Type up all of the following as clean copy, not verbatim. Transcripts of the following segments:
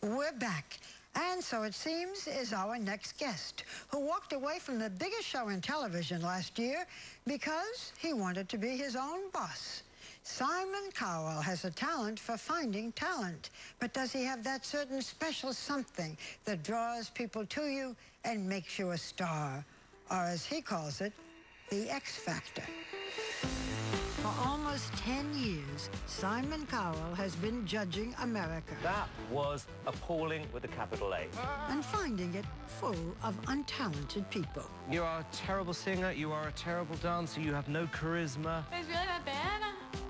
We're back. And so it seems is our next guest, who walked away from the biggest show in television last year because he wanted to be his own boss. Simon Cowell has a talent for finding talent, but does he have that certain special something that draws people to you and makes you a star? Or as he calls it, the X Factor. For almost 10 years, Simon Cowell has been judging America. That was appalling with a capital A. And finding it full of untalented people. You are a terrible singer, you are a terrible dancer, you have no charisma. It's really that bad?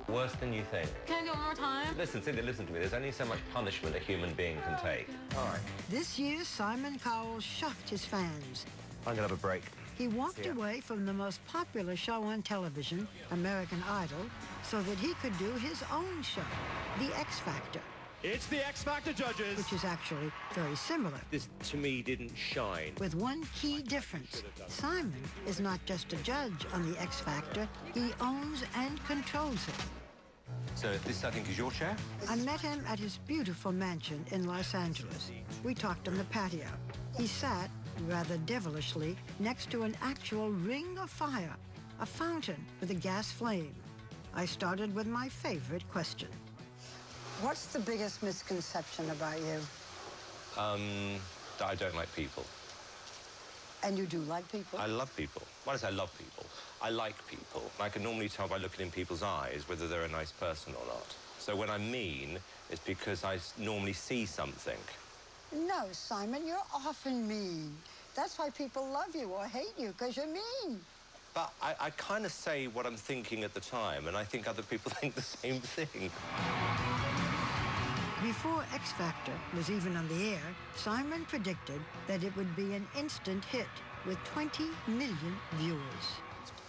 Worse than you think. Can I do it one more time? Listen, Cindy, listen to me. There's only so much punishment a human being can take. All right. This year, Simon Cowell shocked his fans. I'm going to have a break. He walked away from the most popular show on television, American Idol, so that he could do his own show, The X Factor. It's the X Factor judges. Which is actually very similar. This, to me, didn't shine. With one key difference. Simon is not just a judge on The X Factor, he owns and controls it. So this, I think, is your chair? I met him at his beautiful mansion in Los Angeles. We talked on the patio. He sat, rather devilishly, next to an actual ring of fire, a fountain with a gas flame. I started with my favorite question. What's the biggest misconception about you? That I don't like people. And you do like people? I love people. When I say I love people, I like people. I can normally tell by looking in people's eyes whether they're a nice person or not. So when I'm mean, it's because I normally see something. No, Simon, you're often mean. That's why people love you or hate you, because you're mean. But I kind of say what I'm thinking at the time, and I think other people think the same thing. Before X Factor was even on the air, Simon predicted that it would be an instant hit with 20 million viewers.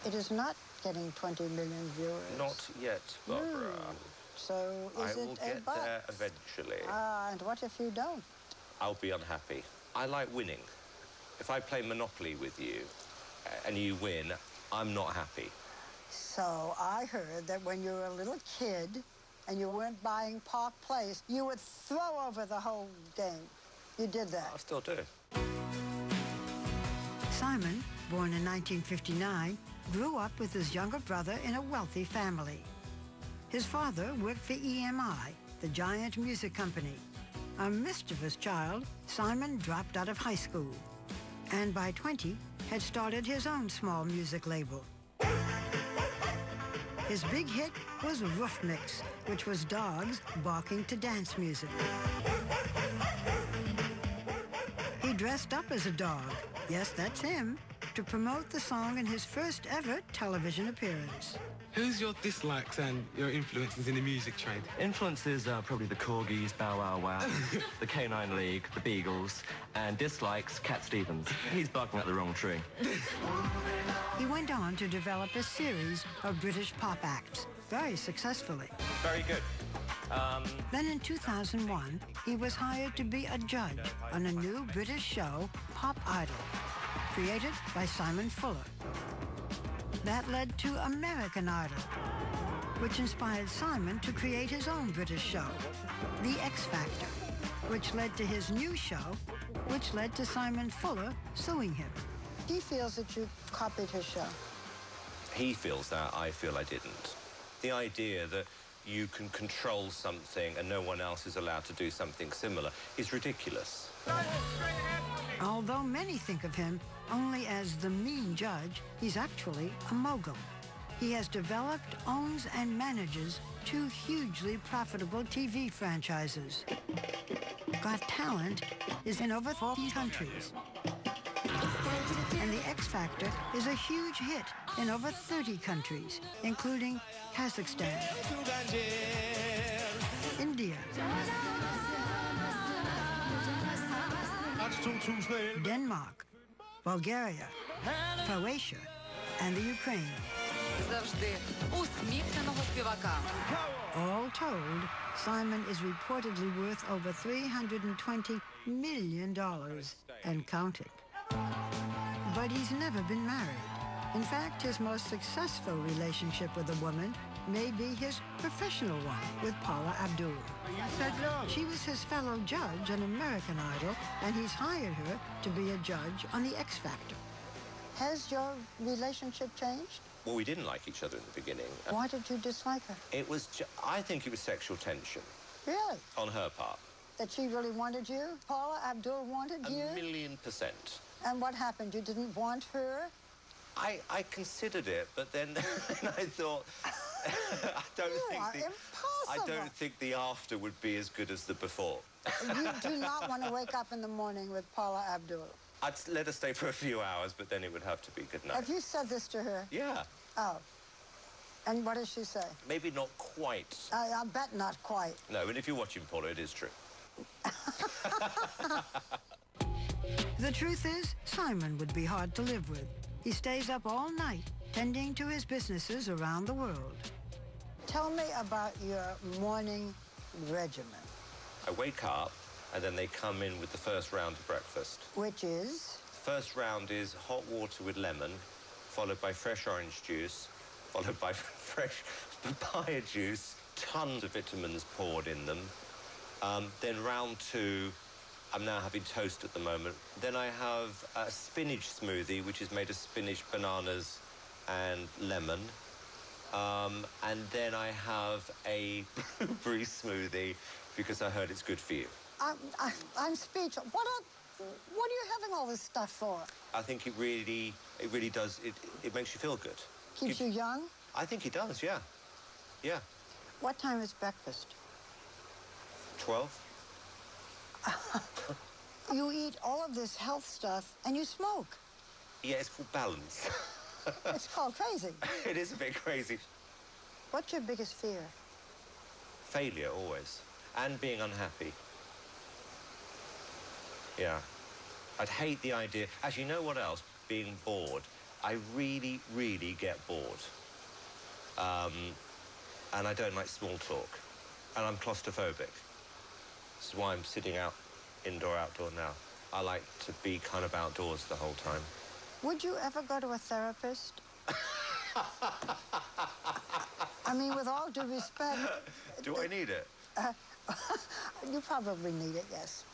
It is not getting 20 million viewers. Not yet, Barbara. So is I it will a get but? there eventually. And what if you don't? I'll be unhappy. I like winning. If I play Monopoly with you and you win, I'm not happy. So I heard that when you were a little kid and you weren't buying Park Place, you would throw over the whole game. You did that. I still do. Simon, born in 1959, grew up with his younger brother in a wealthy family. His father worked for EMI, the giant music company. A mischievous child, Simon dropped out of high school, and by 20, had started his own small music label. His big hit was Roof Mix, which was dogs barking to dance music. He dressed up as a dog, yes, that's him, to promote the song in his first ever television appearance. Who's your dislikes and your influences in the music trade? Influences are probably the Corgis, Bow Wow Wow, the Canine League, the Beagles, and dislikes, Cat Stevens. He's barking at the wrong tree. He went on to develop a series of British pop acts, very successfully. Very good. Then in 2001, he was hired to be a judge on a new British show, Pop Idol, created by Simon Fuller. That led to American Idol, which inspired Simon to create his own British show, The X Factor, which led to his new show, which led to Simon Fuller suing him. He feels that you copied his show. He feels that, I feel I didn't. The idea that you can control something and no one else is allowed to do something similar is ridiculous. Although many think of him only as the mean judge, he's actually a mogul. He has developed, owns, and manages 2 hugely profitable TV franchises. Got Talent is in over 40 countries. And The X Factor is a huge hit in over 30 countries, including Kazakhstan, India, Denmark, Bulgaria, Croatia, and the Ukraine. All told, Simon is reportedly worth over $320 million and counting. But he's never been married. In fact, his most successful relationship with a woman may be his professional one with Paula Abdul. You said no. She was his fellow judge on American Idol, and he's hired her to be a judge on The X Factor. Has your relationship changed? Well, we didn't like each other in the beginning. Why did you dislike her? It was, I think it was sexual tension. Really? On her part. That she really wanted you? Paula Abdul wanted you? 1,000,000%. And what happened? You didn't want her? I considered it, but then I thought, I don't think the after would be as good as the before. You do not want to wake up in the morning with Paula Abdul. I'd let her stay for a few hours, but then it would have to be good night. Have you said this to her? Yeah. Oh. And what does she say? Maybe not quite. I bet not quite. No, and if you're watching Paula, it is true. The truth is, Simon would be hard to live with. He stays up all night, tending to his businesses around the world. Tell me about your morning regimen. I wake up, and then they come in with the first round of breakfast. Which is? First round is hot water with lemon, followed by fresh orange juice, followed by fresh papaya juice, tons of vitamins poured in them. Then round two, I'm now having toast at the moment. Then I have a spinach smoothie, which is made of spinach, bananas, and lemon. And then I have a blueberry smoothie because I heard it's good for you. I'm speechless. What are you having all this stuff for? I think it really does. It makes you feel good. Keeps you young? I think it does. Yeah. Yeah. What time is breakfast? 12. You eat all of this health stuff and you smoke. Yeah, it's called balance. It's called crazy. It is a bit crazy. What's your biggest fear? Failure, always. And being unhappy. Yeah. I'd hate the idea. Actually, you know what else? Being bored. I really, really get bored. And I don't like small talk. And I'm claustrophobic. This is why I'm sitting out, indoor, outdoor now. I like to be kind of outdoors the whole time. Would you ever go to a therapist? I mean, with all due respect... Do I need it? You probably need it, yes.